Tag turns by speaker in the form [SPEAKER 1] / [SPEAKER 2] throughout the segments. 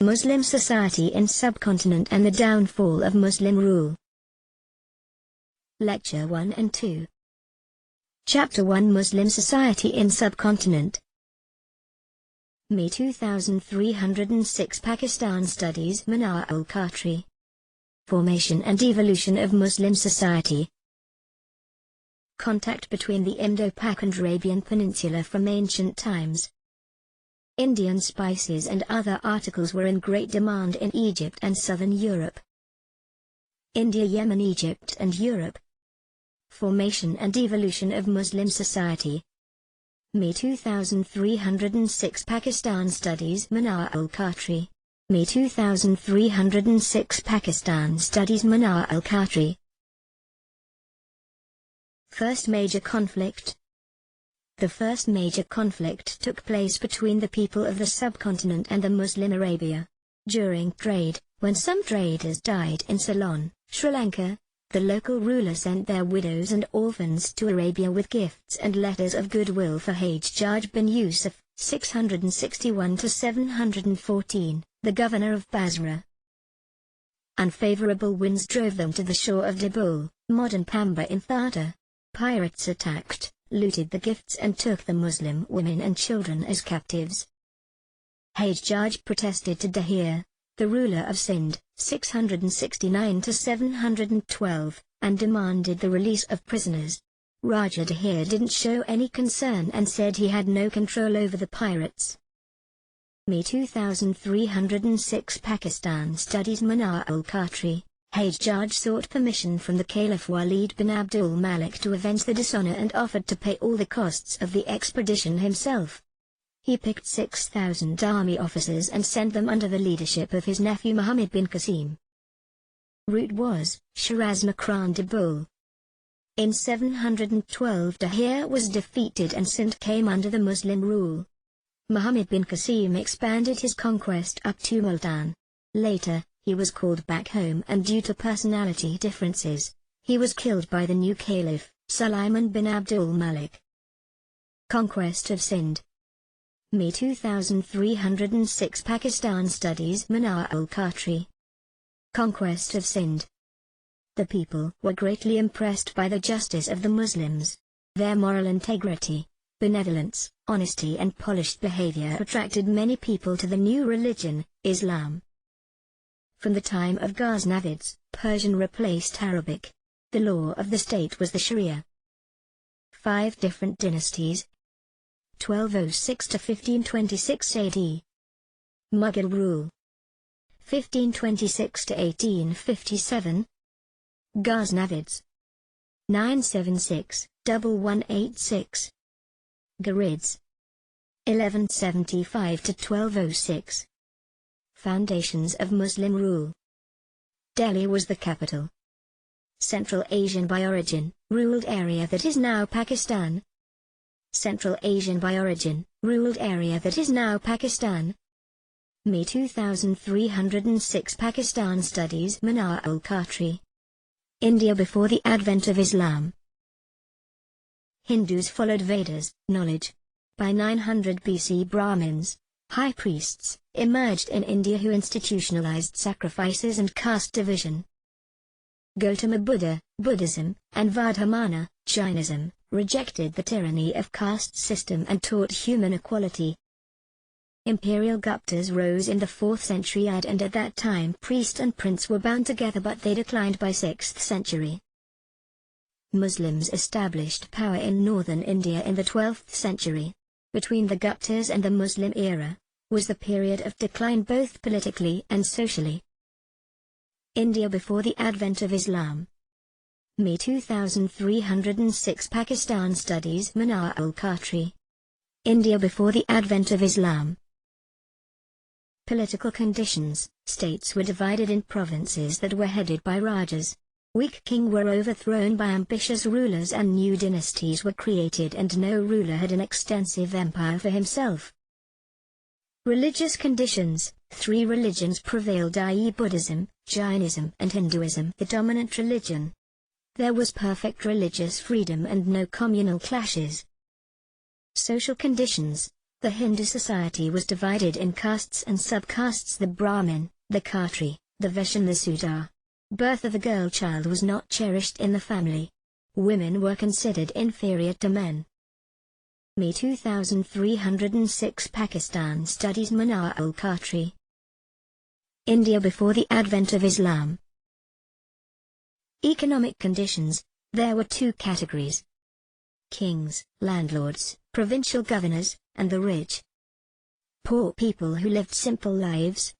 [SPEAKER 1] Muslim society in subcontinent and the downfall of Muslim rule. Lecture 1 and 2. Chapter 1 Muslim society in subcontinent. ME2306 Pakistan Studies Manahil Khatri. Formation and evolution of Muslim society. Contact between the Indo-Pak and Arabian Peninsula from ancient times. Indian spices and other articles were in great demand in Egypt and southern Europe. India, Yemen, Egypt and Europe. Formation and evolution of Muslim society. ME2306 Pakistan Studies Manahil Khatri. ME2306 Pakistan Studies Manahil Khatri. First major conflict. The first major conflict took place between the people of the subcontinent and the Muslim Arabia. During trade, when some traders died in Ceylon, Sri Lanka, the local ruler sent their widows and orphans to Arabia with gifts and letters of goodwill for Hajjaj bin Yusuf, 661–714, the governor of Basra. Unfavorable winds drove them to the shore of Dabul, modern Pamba in Thatta. Pirates attacked, looted the gifts and took the Muslim women and children as captives. Hajjaj protested to Dahir, the ruler of Sindh, 669–712, and demanded the release of prisoners. Raja Dahir didn't show any concern and said he had no control over the pirates. ME2306 Pakistan Studies Manahil Khatri. Hajjaj sought permission from the Caliph Walid bin Abdul Malik to avenge the dishonor and offered to pay all the costs of the expedition himself. He picked 6,000 army officers and sent them under the leadership of his nephew Muhammad bin Qasim. Route was Shiraz, Makran, Dabul. In 712 Dahir was defeated and Sindh came under the Muslim rule. Muhammad bin Qasim expanded his conquest up to Multan. Later, he was called back home and due to personality differences, he was killed by the new caliph, Sulaiman bin Abdul Malik. Conquest of Sindh. ME2306 Pakistan Studies Manahil Khatri. Conquest of Sindh. The people were greatly impressed by the justice of the Muslims. Their moral integrity, benevolence, honesty and polished behavior attracted many people to the new religion, Islam. From the time of Ghaznavids, Persian replaced Arabic. The law of the state was the Sharia. 5 different dynasties. 1206 to 1526 AD. Mughal rule. 1526 to 1857. Ghaznavids. 976–1186. Ghurids. 1175 to 1206. Foundations of Muslim rule. Delhi was the capital. Central Asian by origin, ruled area that is now Pakistan. Central Asian by origin, ruled area that is now Pakistan. ME2306 Pakistan Studies Manahil Khatri. India before the advent of Islam. Hindus followed Vedas, knowledge. By 900 BC Brahmins, high priests, emerged in India who institutionalized sacrifices and caste division. Gautama Buddha, Buddhism, and Vardhamana, Jainism, rejected the tyranny of caste system and taught human equality. Imperial Guptas rose in the 4th century AD and at that time priest and prince were bound together but they declined by 6th century. Muslims established power in northern India in the 12th century. Between the Guptas and the Muslim era, was the period of decline both politically and socially. India before the advent of Islam. ME2306 Pakistan Studies Manahil Khatri. India before the advent of Islam. Political conditions. States were divided in provinces that were headed by Rajas. Weak kings were overthrown by ambitious rulers and new dynasties were created and no ruler had an extensive empire for himself. Religious conditions. 3 religions prevailed, i.e. Buddhism, Jainism and Hinduism, the dominant religion. There was perfect religious freedom and no communal clashes. Social conditions. The Hindu society was divided in castes and subcastes: the Brahmin, the Khatri, the Vaishya and the Sudra. Birth of a girl child was not cherished in the family. Women were considered inferior to men. ME2306 Pakistan studies Manahil Khatri. India before the advent of Islam. Economic conditions: there were two categories: kings, landlords, provincial governors, and the rich. Poor people who lived simple lives.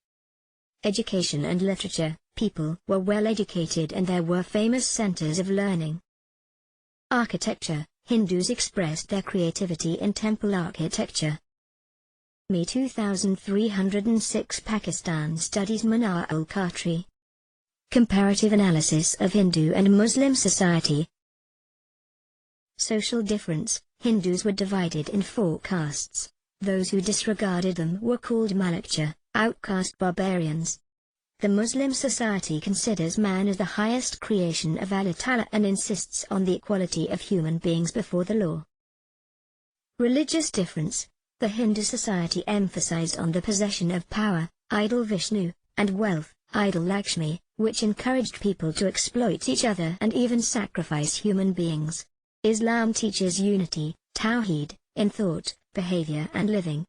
[SPEAKER 1] Education and literature: people were well educated and there were famous centers of learning. Architecture: Hindus expressed their creativity in temple architecture. ME2306 Pakistan studies Manahil Khatri. Comparative analysis of Hindu and Muslim society. Social difference: Hindus were divided in 4 castes. Those who disregarded them were called Malakcha, outcast barbarians. The Muslim society considers man as the highest creation of Allah Ta'ala and insists on the equality of human beings before the law. Religious difference: the Hindu society emphasized on the possession of power, idol Vishnu, and wealth, idol Lakshmi, which encouraged people to exploit each other and even sacrifice human beings. Islam teaches unity, Tawheed, in thought, behavior and living.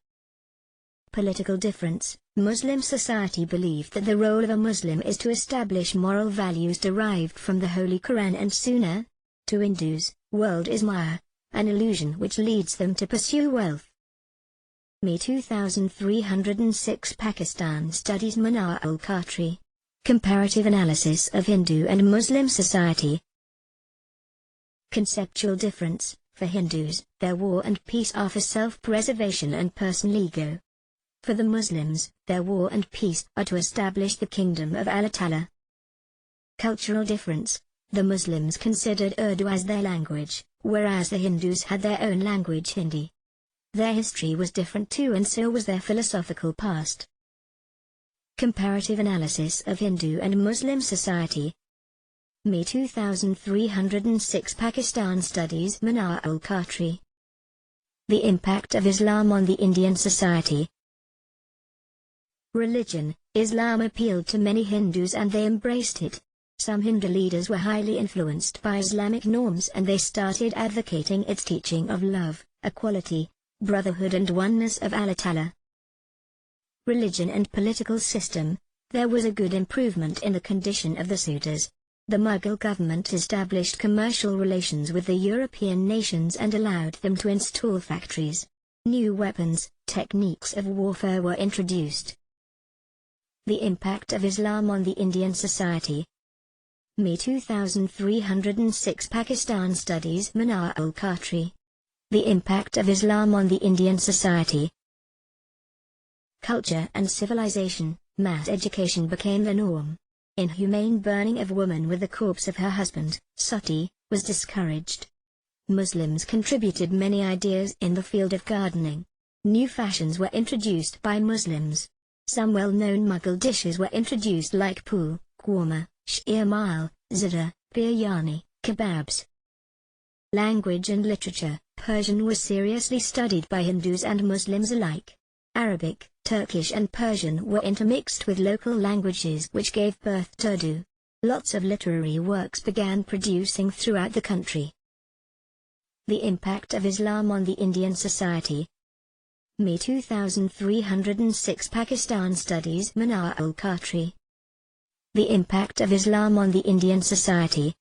[SPEAKER 1] Political difference: Muslim society believed that the role of a Muslim is to establish moral values derived from the Holy Quran and Sunnah. To Hindus, world is Maya, an illusion which leads them to pursue wealth. ME2306 Pakistan studies Manahil Khatri. Comparative analysis of Hindu and Muslim society. Conceptual difference: for Hindus, their war and peace are for self-preservation and personal ego. For the Muslims, their war and peace are to establish the kingdom of Allah Ta'ala. Cultural difference: the Muslims considered Urdu as their language, whereas the Hindus had their own language Hindi. Their history was different too, and so was their philosophical past. Comparative analysis of Hindu and Muslim society. ME2306 Pakistan studies Manahil Khatri. The impact of Islam on the Indian society. Religion: Islam appealed to many Hindus and they embraced it. Some Hindu leaders were highly influenced by Islamic norms and they started advocating its teaching of love, equality, brotherhood and oneness of Allah Ta'ala. Religion and political system: there was a good improvement in the condition of the Sudras. The Mughal government established commercial relations with the European nations and allowed them to install factories. New weapons, techniques of warfare were introduced. The impact of Islam on the Indian society. ME2306 Pakistan studies Manahil Khatri. The impact of Islam on the Indian society. Culture and civilization: mass education became the norm. Inhumane burning of woman with the corpse of her husband, sati, was discouraged. Muslims contributed many ideas in the field of gardening. New fashions were introduced by Muslims. Some well-known Mughal dishes were introduced like pul, korma, sheer-mal, zida, biryani, kebabs. Language and literature: Persian was seriously studied by Hindus and Muslims alike. Arabic, Turkish and Persian were intermixed with local languages which gave birth to Urdu. Lots of literary works began producing throughout the country. The impact of Islam on the Indian society. ME2306 Pakistan studies Manahil Khatri. The impact of Islam on the Indian society.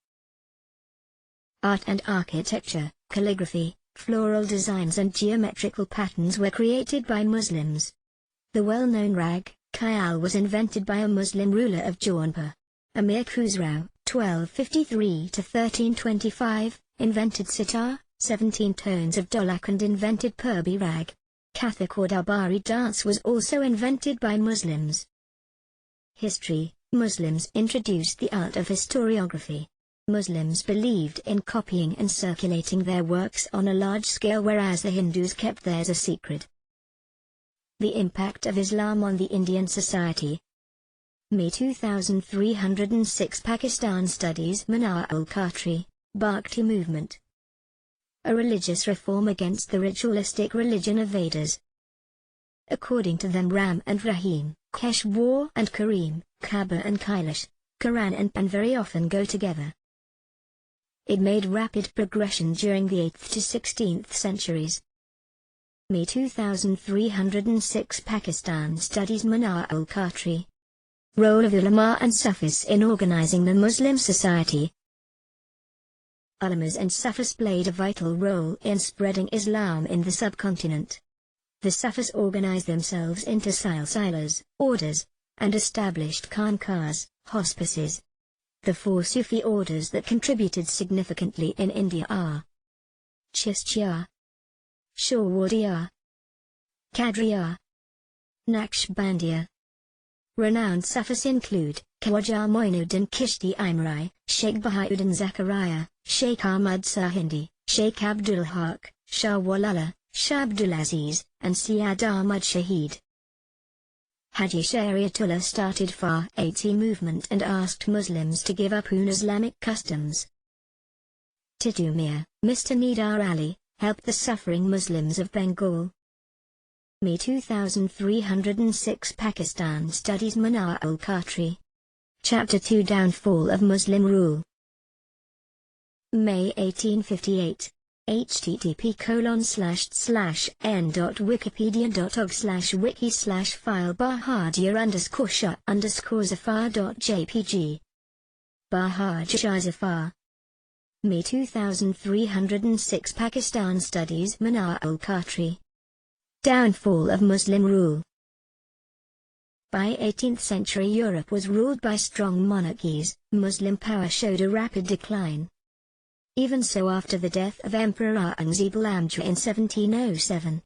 [SPEAKER 1] Art and architecture, calligraphy, floral designs and geometrical patterns were created by Muslims. The well-known rag, Khyal, was invented by a Muslim ruler of Jaunpur. Amir Khusrau, 1253–1325, invented sitar, 17 tones of dholak and invented Purbi rag. Kathak or Darbari dance was also invented by Muslims. History: Muslims introduced the art of historiography. Muslims believed in copying and circulating their works on a large scale, whereas the Hindus kept theirs a secret. The impact of Islam on the Indian society. ME2306 Pakistan studies Manahil Khatri. Bhakti movement: a religious reform against the ritualistic religion of Vedas. According to them, Ram and Rahim, Keshwar and Kareem, Kaaba and Kailash, Quran and Pan very often go together. It made rapid progression during the 8th to 16th centuries. ME2306 Pakistan studies Manahil Khatri. Role of ulama and Sufis in organizing the Muslim society. Ulamas and Sufis played a vital role in spreading Islam in the subcontinent. The Sufis organized themselves into silsilas, orders, and established khanqahs, hospices. The four Sufi orders that contributed significantly in India are Chishtiya, Shawwadiya, Qadriya, Naqshbandiya. Renowned Sufis include Khwaja Moinuddin Kishti Imrai, Sheikh Bahauddin Zakaria, Sheikh Ahmad Sahindi, Sheikh Abdul Haq, Shah Walala, Shah Abdul Aziz, and Syed Ahmad Shahid. Haji Shariatullah started Far 80 movement and asked Muslims to give up un-Islamic customs. Titu Mir, Mr. Nidar Ali, helped the suffering Muslims of Bengal. ME2306 Pakistan studies Manahil Khatri. Chapter 2 Downfall of Muslim Rule. May 1858. http://n.wikipedia.org/wiki/file bahadir_shah_zafar.jpg. Bahadir Shah Zafar. ME2306 Pakistan studies Manahil Khatri. Downfall of Muslim rule. By 18th century Europe was ruled by strong monarchies. Muslim power showed a rapid decline. Even so, after the death of Emperor Aurangzeb al-Amjad in 1707.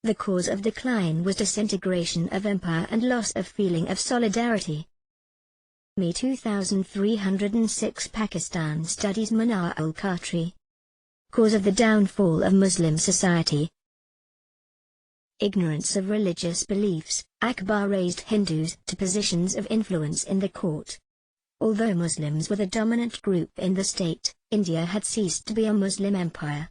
[SPEAKER 1] The cause of decline was disintegration of empire and loss of feeling of solidarity. ME2306 Pakistan studies Manahil Khatri. Cause of the downfall of Muslim society. Ignorance of religious beliefs. Akbar raised Hindus to positions of influence in the court. Although Muslims were the dominant group in the state, India had ceased to be a Muslim empire.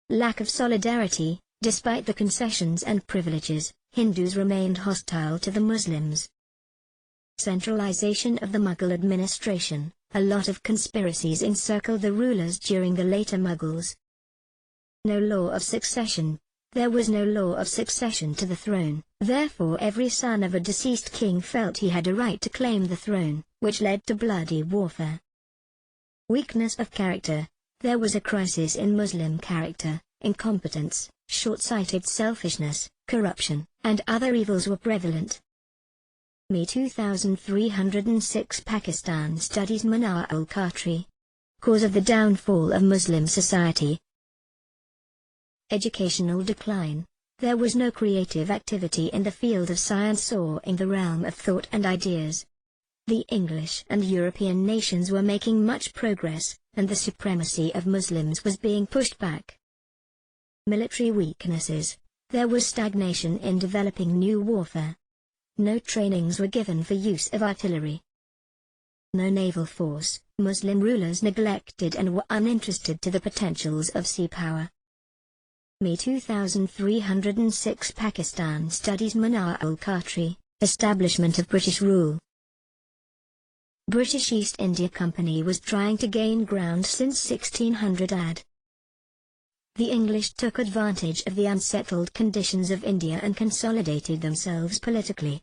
[SPEAKER 1] Lack of solidarity. Despite the concessions and privileges, Hindus remained hostile to the Muslims. Centralization of the Mughal administration. A lot of conspiracies encircled the rulers during the later Mughals. No law of succession. There was no law of succession to the throne, therefore every son of a deceased king felt he had a right to claim the throne, which led to bloody warfare. Weakness of character. There was a crisis in Muslim character. Incompetence, short-sighted selfishness, corruption, and other evils were prevalent. ME2306 Pakistan studies Manahil Khatri. Cause of the downfall of Muslim society. Educational decline. There was no creative activity in the field of science or in the realm of thought and ideas. The English and European nations were making much progress, and the supremacy of Muslims was being pushed back. Military weaknesses. There was stagnation in developing new warfare. No trainings were given for use of artillery. No naval force. Muslim rulers neglected and were uninterested to the potentials of sea power. ME2306 Pakistan studies Manahil Khatri. Establishment of British rule. British East India Company was trying to gain ground since 1600 AD. The English took advantage of the unsettled conditions of India and consolidated themselves politically.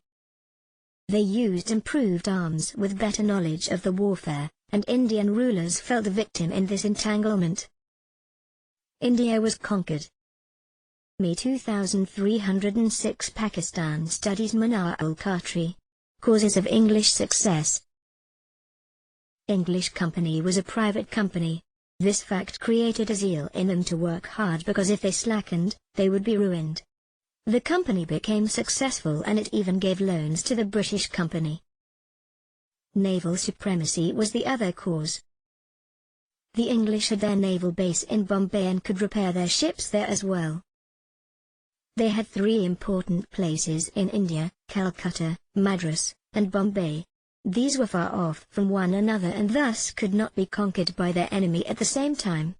[SPEAKER 1] They used improved arms with better knowledge of the warfare, and Indian rulers fell the victim in this entanglement. India was conquered. ME2306 Pakistan studies Manahil Khatri. Causes of English success. English Company was a private company. This fact created a zeal in them to work hard because if they slackened, they would be ruined. The company became successful and it even gave loans to the British Company. Naval supremacy was the other cause. The English had their naval base in Bombay and could repair their ships there as well. They had three important places in India: Calcutta, Madras, and Bombay. These were far off from one another and thus could not be conquered by their enemy at the same time.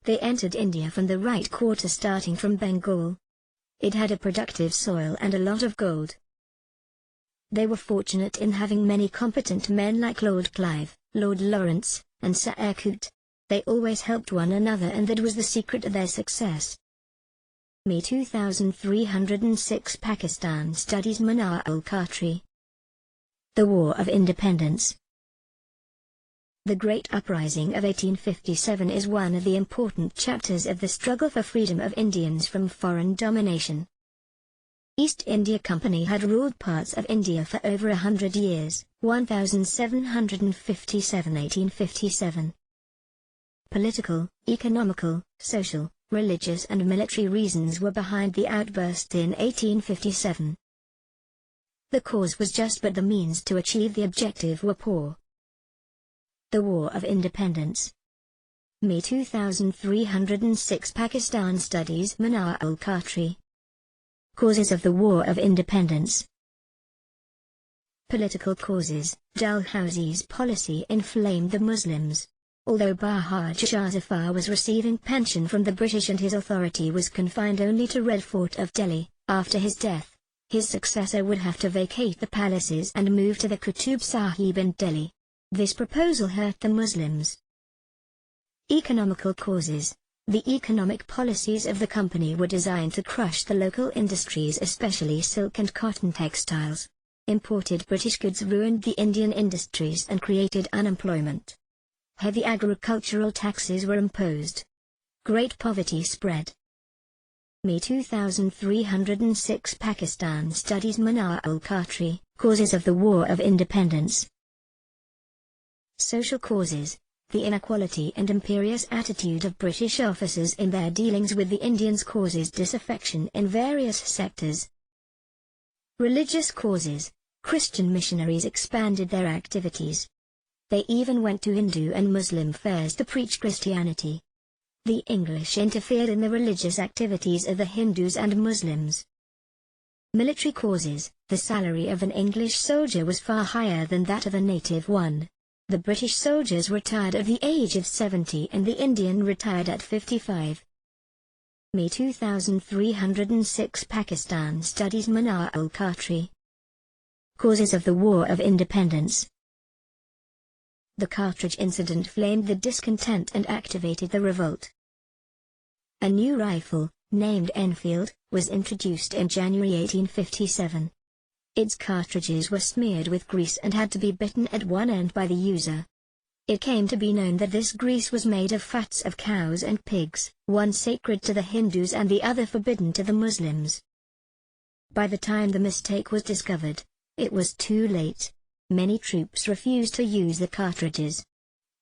[SPEAKER 1] They entered India from the right quarter starting from Bengal. It had a productive soil and a lot of gold. They were fortunate in having many competent men like Lord Clive, Lord Lawrence, and Sir Eyre Coote. They always helped one another, and that was the secret of their success. ME2306 Pakistan studies Manahil Khatri. The War of Independence. The Great Uprising of 1857 is one of the important chapters of the struggle for freedom of Indians from foreign domination. East India Company had ruled parts of India for over 100 years, 1757–1857. Political, economical, social, religious and military reasons were behind the outburst in 1857. The cause was just, but the means to achieve the objective were poor. The War of Independence. ME2306 Pakistan studies Manahil Khatri. Causes of the War of Independence. Political causes. Dalhousie's policy inflamed the Muslims. Although Bahadur Shah Zafar was receiving pension from the British and his authority was confined only to Red Fort of Delhi, after his death, his successor would have to vacate the palaces and move to the Qutub Sahib in Delhi. This proposal hurt the Muslims. Economical causes. The economic policies of the company were designed to crush the local industries, especially silk and cotton textiles. Imported British goods ruined the Indian industries and created unemployment. Heavy agricultural taxes were imposed. Great poverty spread. ME2306 Pakistan studies Manahil Khatri. Causes of the War of Independence. Social causes. The inequality and imperious attitude of British officers in their dealings with the Indians causes disaffection in various sectors. Religious causes. Christian missionaries expanded their activities. They even went to Hindu and Muslim fairs to preach Christianity. The English interfered in the religious activities of the Hindus and Muslims. Military causes. The salary of an English soldier was far higher than that of a native one. The British soldiers retired at the age of 70 and the Indian retired at 55. ME2306 Pakistan studies Manahil Khatri. Causes of the War of Independence. The cartridge incident flamed the discontent and activated the revolt. A new rifle, named Enfield, was introduced in January 1857. Its cartridges were smeared with grease and had to be bitten at one end by the user. It came to be known that this grease was made of fats of cows and pigs, one sacred to the Hindus and the other forbidden to the Muslims. By the time the mistake was discovered, it was too late. Many troops refused to use the cartridges.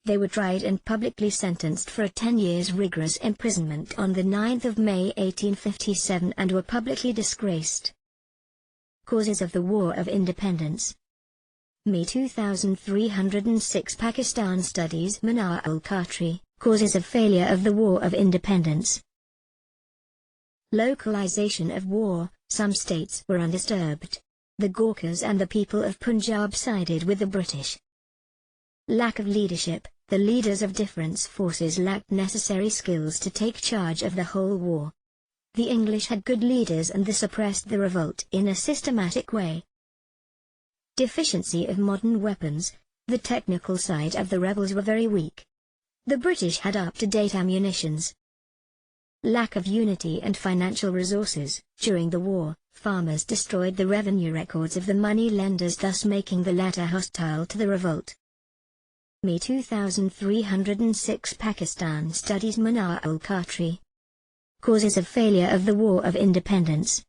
[SPEAKER 1] They were tried and publicly sentenced for a 10 years rigorous imprisonment on the 9th of May 1857 and were publicly disgraced. Causes of the War of Independence. ME2306 Pakistan studies Manahil Khatri. Causes of failure of the War of Independence. Localization of war. Some states were undisturbed. The Gorkhas and the people of Punjab sided with the British. Lack of leadership. The leaders of different forces lacked necessary skills to take charge of the whole war. The English had good leaders and this suppressed the revolt in a systematic way. Deficiency of modern weapons. The technical side of the rebels were very weak. The British had up-to-date ammunitions. Lack of unity and financial resources. During the war, farmers destroyed the revenue records of the money lenders, thus making the latter hostile to the revolt. ME2306 Pakistan studies Manahil Khatri. Causes of failure of the War of Independence.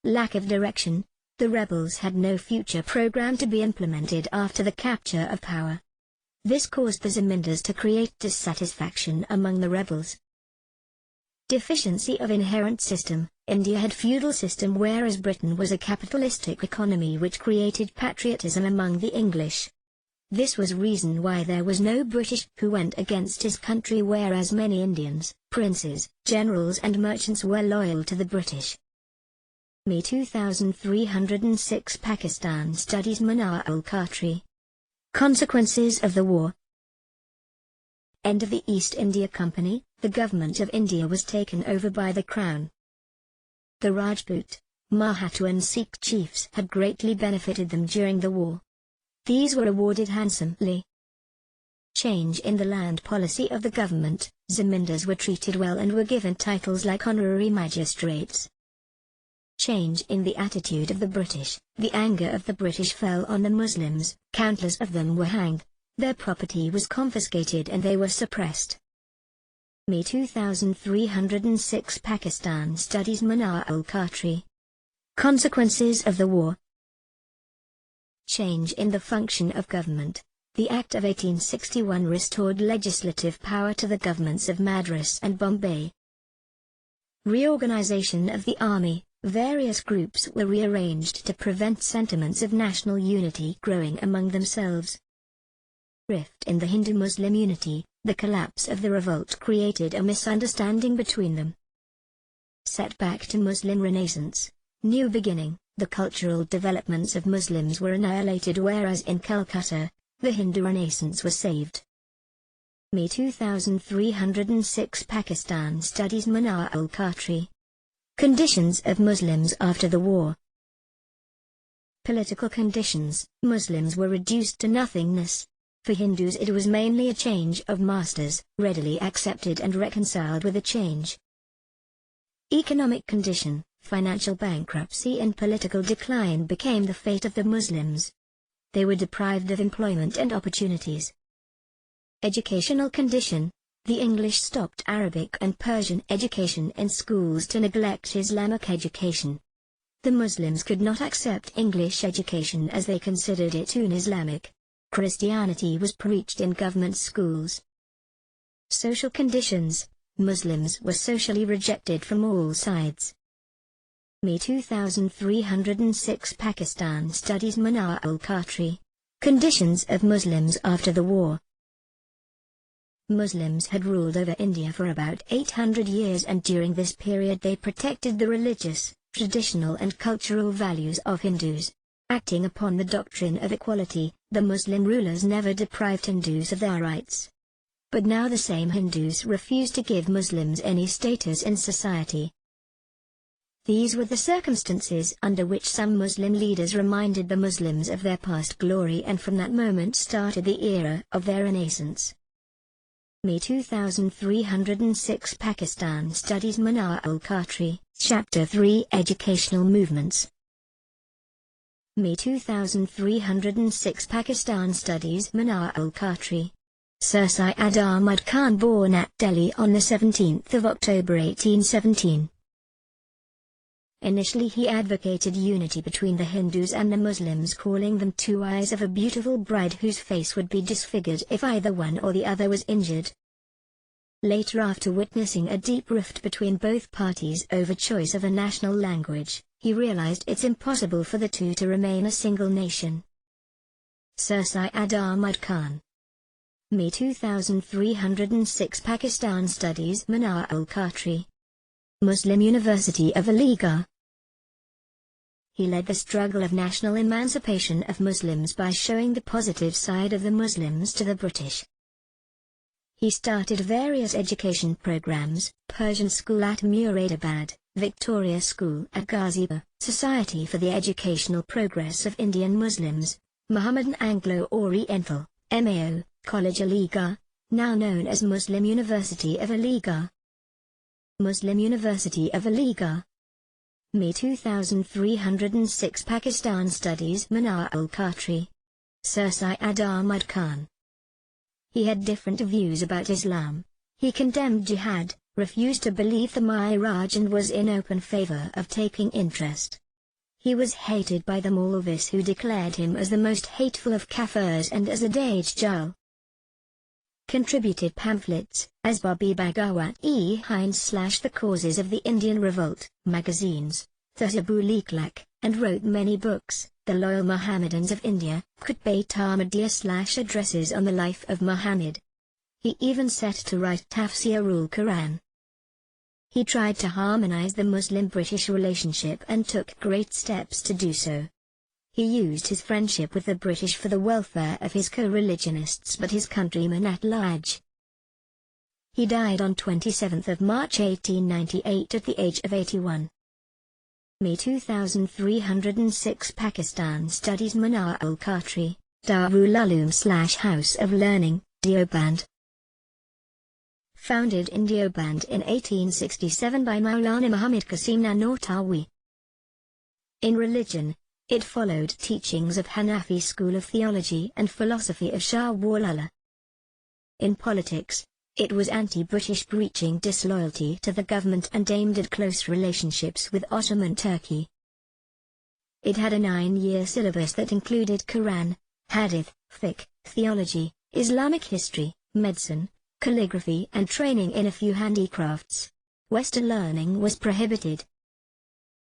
[SPEAKER 1] Lack of direction. The rebels had no future program to be implemented after the capture of power. This caused the Zamindars to create dissatisfaction among the rebels. Deficiency of inherent system. India had feudal system whereas Britain was a capitalistic economy, which created patriotism among the English. This was reason why there was no British who went against his country, whereas many Indians, princes, generals and merchants were loyal to the British. ME2306 Pakistan studies Manahil Khatri. Consequences of the war. End of the East India Company. The government of India was taken over by the Crown. The Rajput, Mahatma and Sikh chiefs had greatly benefited them during the war. These were awarded handsomely. Change in the land policy of the government, zamindars were treated well and were given titles like honorary magistrates. Change in the attitude of the British, the anger of the British fell on the Muslims, countless of them were hanged, their property was confiscated and they were suppressed. ME2306 Pakistan studies Manahil Khatri. Consequences of the war. Change in the function of government. The Act of 1861 restored legislative power to the governments of Madras and Bombay. Reorganization of the army. Various groups were rearranged to prevent sentiments of national unity growing among themselves. Rift in the Hindu-Muslim unity. The collapse of the revolt created a misunderstanding between them. Setback to Muslim Renaissance. New beginning. The cultural developments of Muslims were annihilated, whereas in Calcutta, the Hindu Renaissance was saved. ME2306 Pakistan studies Manahil Khatri. Conditions of Muslims after the war. Political conditions. Muslims were reduced to nothingness. For Hindus it was mainly a change of masters, readily accepted and reconciled with the change. Economic condition. Financial bankruptcy and political decline became the fate of the Muslims. They were deprived of employment and opportunities. Educational condition. The English stopped Arabic and Persian education in schools to neglect Islamic education. The Muslims could not accept English education as they considered it un-Islamic. Christianity was preached in government schools. Social conditions. Muslims were socially rejected from all sides. ME2306 Pakistan studies Manahil Khatri. Conditions of Muslims after the war. Muslims had ruled over India for about 800 years, and during this period they protected the religious, traditional and cultural values of Hindus. Acting upon the doctrine of equality, the Muslim rulers never deprived Hindus of their rights. But now the same Hindus refused to give Muslims any status in society. These were the circumstances under which some Muslim leaders reminded the Muslims of their past glory, and from that moment started the era of their renaissance. ME2306 Pakistan studies Manahil Khatri. Chapter 3 Educational Movements. ME2306 Pakistan studies Manahil Khatri. Sir Syed Ahmad Khan, born at Delhi on the 17th of October 1817. Initially he advocated unity between the Hindus and the Muslims, calling them two eyes of a beautiful bride whose face would be disfigured if either one or the other was injured. Later, after witnessing a deep rift between both parties over choice of a national language, he realized it's impossible for the two to remain a single nation. Sir Syed Ahmad Khan. ME2306 Pakistan studies Manahil Khatri. Muslim University of Aligarh. He led the struggle of national emancipation of Muslims by showing the positive side of the Muslims to the British. He started various education programs: Persian School at Muradabad, Victoria School at Ghazipur, Society for the Educational Progress of Indian Muslims, Mohammedan Anglo-Oriental, MAO, College Aligarh, now known as Muslim University of Aligarh. Muslim University of Aligarh. ME2306 Pakistan studies Manahil Khatri. Sir Syed Ahmad Khan. He had different views about Islam. He condemned jihad, refused to believe the Miraj, and was in open favor of taking interest. He was hated by the Maulvis, who declared him as the most hateful of Kafirs and as a Dajjal. Contributed pamphlets, as Babi Bagawat-e-Hind / The Causes of the Indian Revolt, magazines, Tahzib-ul-Ikhlaq, and wrote many books, The Loyal Mohammedans of India, Khutbat-Ahmadiyya / Addresses on the Life of Muhammad. He even set to write Tafsir-ul-Quran. He tried to harmonize the Muslim-British relationship and took great steps to do so. He used his friendship with the British for the welfare of his co-religionists but his countrymen at large. He died on 27 March 1898 at the age of 81. ME2306 Pakistan Studies Manahil-Khatri, Darul Uloom/House of Learning, Deoband. Founded in Deoband in 1867 by Maulana Muhammad Qasim Nanothawi. In religion, it followed teachings of Hanafi school of theology and philosophy of Shah Waliullah. In politics, it was anti-British, preaching disloyalty to the government and aimed at close relationships with Ottoman Turkey. It had a 9-year syllabus that included Quran, Hadith, Fiqh, theology, Islamic history, medicine, calligraphy and training in a few handicrafts. Western learning was prohibited.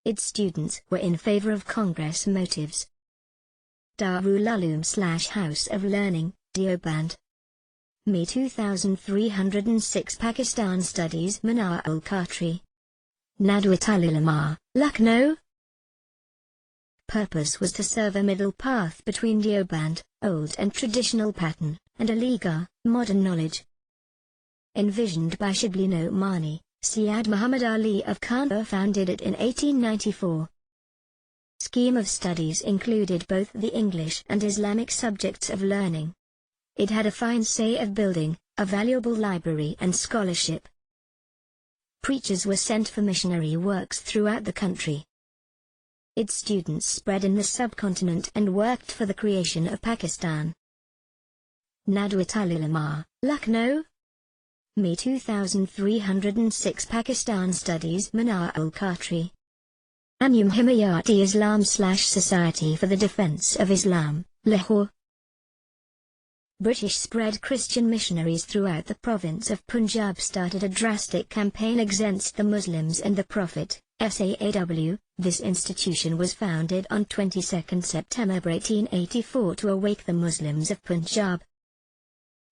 [SPEAKER 1] Its students were in favor of Congress motives. Darul Uloom/House of Learning, Deoband. ME2306 Pakistan Studies Manahil-Khatri. Nadwatul Ulama, Lucknow. Purpose was to serve a middle path between Deoband, old and traditional pattern, and Aligarh, modern knowledge. Envisioned by Shibli Nomani, Syed Muhammad Ali of Kanpur founded it in 1894. Scheme of studies included both the English and Islamic subjects of learning. It had a fine say of building, a valuable library and scholarship. Preachers were sent for missionary works throughout the country. Its students spread in the subcontinent and worked for the creation of Pakistan. Nadwatul Ulama, Lucknow. ME2306 Pakistan Studies Manahil-Khatri. ME2306 Islam/Society for the Defense of Islam, Lahore. British spread Christian missionaries throughout the province of Punjab started a drastic campaign against the Muslims and the Prophet, SAW. This institution was founded on 22 September 1884 to awake the Muslims of Punjab.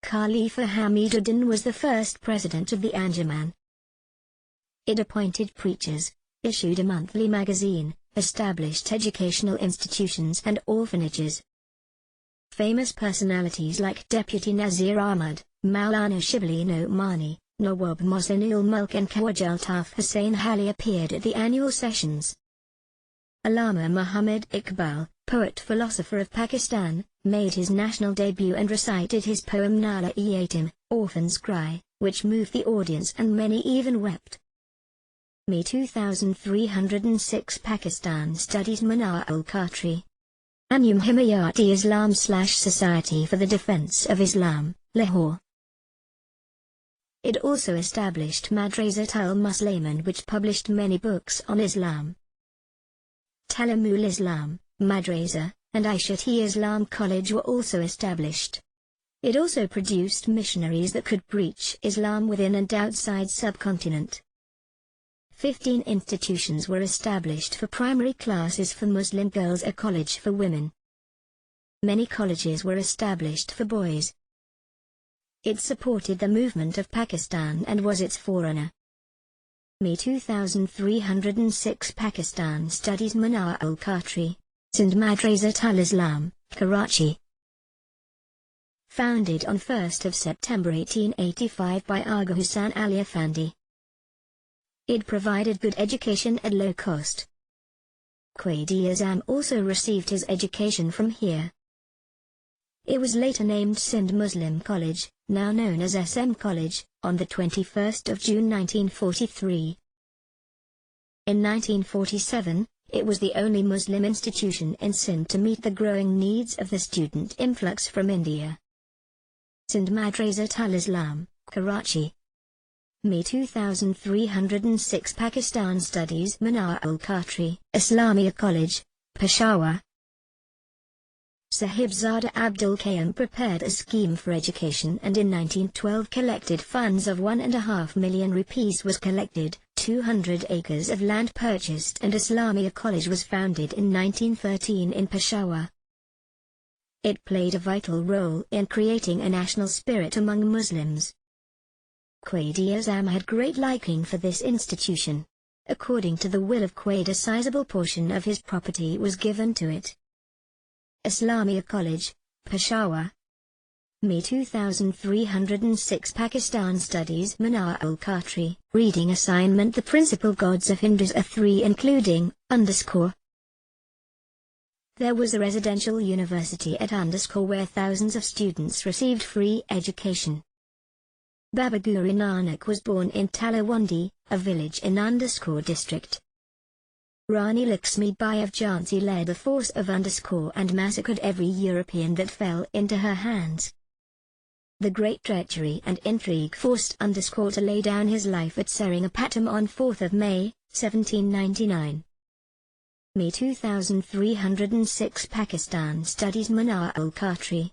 [SPEAKER 1] Khalifa Hamiduddin was the first president of the Anjuman. It appointed preachers, issued a monthly magazine, established educational institutions and orphanages. Famous personalities like Deputy Nazir Ahmad, Maulana Shibli Nomani, Nawab Mohsin-ul Mulk and Khwaja Altaf Hussain Ali appeared at the annual sessions. Allama Muhammad Iqbal, poet-philosopher of Pakistan, made his national debut and recited his poem Nala-e-Yatim, Orphan's Cry, which moved the audience and many even wept. ME2306 Pakistan Studies Manahil-Khatri. ME2306 Islam/Society for the Defense of Islam, Lahore. It also established Madrasat al-Muslimin, which published many books on Islam. Talimul Islam, Madrasa, and Aishat-e-Islam College were also established. It also produced missionaries that could preach Islam within and outside subcontinent. 15 institutions were established for primary classes for Muslim girls, a college for women. Many colleges were established for boys. It supported the movement of Pakistan and was its forerunner. ME2306 Pakistan Studies Manahil-Khatri, Sindh Madrasat al-Islam, Karachi. Founded on 1 September 1885 by Aga Hussain Ali Effendi. It provided good education at low cost. Quaid-e-Azam also received his education from here. It was later named Sindh Muslim College, now known as SM College, on the 21st of June 1943. In 1947, it was the only Muslim institution in Sindh to meet the growing needs of the student influx from India. Sindh Madrasat al-Islam, Karachi. ME2306 Pakistan Studies Manahil-Khatri, Islamia College, Peshawar. Sahibzada Abdul Qayyum prepared a scheme for education and in 1912 collected funds of 1.5 million rupees was collected, 200 acres of land purchased and Islamia College was founded in 1913 in Peshawar. It played a vital role in creating a national spirit among Muslims. Quaid-e-Azam had great liking for this institution. According to the will of Quaid, a sizable portion of his property was given to it. Islamia College, Peshawar. ME2306 Pakistan Studies Manahil-Khatri. Reading assignment: The principal gods of Hindus are 3, including Underscore. There was a residential university at Underscore where thousands of students received free education. Baba Guru Nanak was born in Talawandi, a village in Underscore district. Rani Lakshmi Bai of Jhansi led a force of Underscore and massacred every European that fell into her hands. The great treachery and intrigue forced Underscore to lay down his life at Seringapatam on 4th of May, 1799. ME2306 Pakistan studies Manahil Khatri.